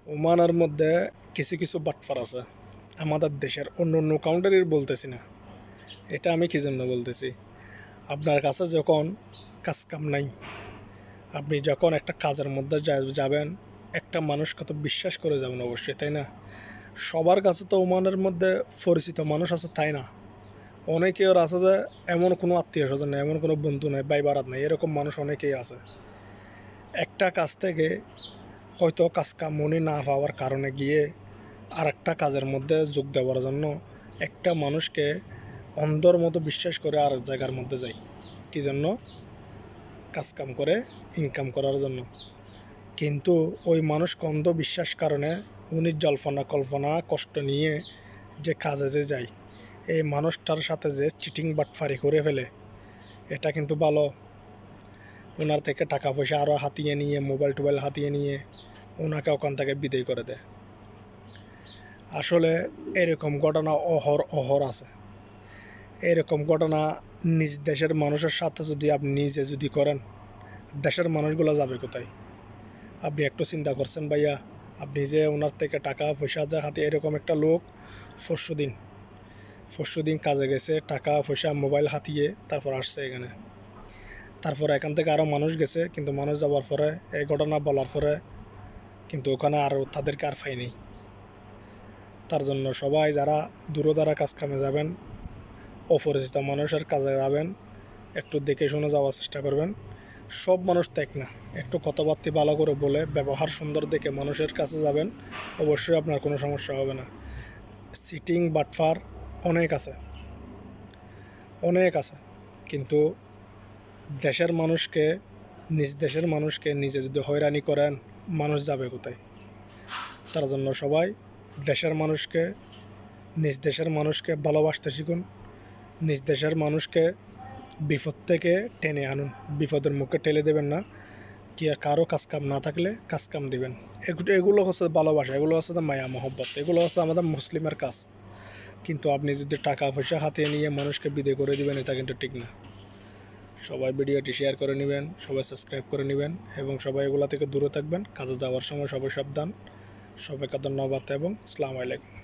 ওমানের মধ্যে কিছু কিছু বাটফার আছে আমাদের দেশের অন্য অন্য কাউন্ট্রির বলতেছি না। এটা আমি কি জন্য বলতেছি, আপনার কাছে যখন কাজ কাম নাই, আপনি যখন একটা কাজের মধ্যে যাবেন, একটা মানুষ কত বিশ্বাস করে যাবেন অবশ্যই, তাই না? সবার কাছে তো ওমানের মধ্যে পরিচিত মানুষ আছে, তাই না? অনেকেই ওর আছে যে এমন কোনো আত্মীয় স্বজন নেই, এমন কোনো বন্ধু নেই, ভাই বারাত নেই, এরকম মানুষ অনেকেই আছে। একটা কাজ থেকে হয়তো কাজ কামনি না পাওয়ার কারণে গিয়ে আর একটা কাজের মধ্যে যোগ দেওয়ার জন্য একটা মানুষকে অন্ধর মতো বিশ্বাস করে আর জায়গার মধ্যে যায়। কী জন্য? কাজ কাম করে ইনকাম করার জন্য। কিন্তু ওই মানুষকে অন্ধ বিশ্বাস কারণে উনি জল্পনা কল্পনা কষ্ট নিয়ে যে কাজে যে যায়, এই মানুষটার সাথে যে চিটিং বাটফারি করে ফেলে, এটা কিন্তু ভালো। ওনার থেকে টাকা পয়সা আরও হাতিয়ে নিয়ে, মোবাইল টোবাইল হাতিয়ে নিয়ে ওনাকে ওখান থেকে বিদায় করে দেয়। আসলে এরকম ঘটনা অহর আছে। এরকম ঘটনা নিজ দেশের মানুষের সাথে যদি আপনি নিজে যদি করেন, দেশের মানুষগুলো যাবে কোথায়? আপনি একটু চিন্তা করছেন ভাইয়া? আপনি যে ওনার থেকে টাকা পয়সা যা হাতে, এরকম একটা লোক পরশুদিন কাজে গেছে, টাকা পয়সা মোবাইল হাতিয়ে তারপর আসছে এখানে। তারপর এখান থেকে আরও মানুষ গেছে, কিন্তু মানুষ যাওয়ার পরে এই ঘটনা বলার পরে কিন্তু ওখানে আরও তাদেরকে আর পাইনি। তার জন্য সবাই যারা দূরদারা কাজ কামে যাবেন, অপরিচিত মানুষের কাজে যাবেন, একটু দেখে শুনে যাওয়ার চেষ্টা করবেন। সব মানুষ তো এক না, একটু কথাবার্তা ভালো করে বলে ব্যবহার সুন্দর দেখে মানুষের কাছে যাবেন, অবশ্যই আপনার কোনো সমস্যা হবে না। সিটিং বাটফার অনেক আছে, অনেক আছে, কিন্তু দেশের মানুষকে, নিজ দেশের মানুষকে নিজে যদি হয়রানি করেন, মানুষ যাবে কোথায়? তার জন্য সবাই দেশের মানুষকে, নিজ দেশের মানুষকে ভালোবাসতে শিখুন। নিজ দেশের মানুষকে বিপদ থেকে টেনে আনুন, বিপদের মুখে ঠেলে দেবেন না। কি আর কারো কাজকাম না থাকলে কাজকাম দিবেন। এগুলো হচ্ছে ভালোবাসা, এগুলো হচ্ছে মায়া মহব্বত, এগুলো হচ্ছে আমাদের মুসলিমের কাজ। কিন্তু আপনি যদি টাকা পয়সা হাতিয়ে নিয়ে মানুষকে বিদায় করে দিবেন, এটা কিন্তু ঠিক না। সবাই ভিডিওটি শেয়ার করে নেবেন, সবাই সাবস্ক্রাইব করে নেবেন এবং সবাই এগুলো থেকে দূরে থাকবেন। কাজে যাওয়ার সময় সবাই সাবধান। সবাইকে ধন্যবাদ এবং আসসালামু আলাইকুম।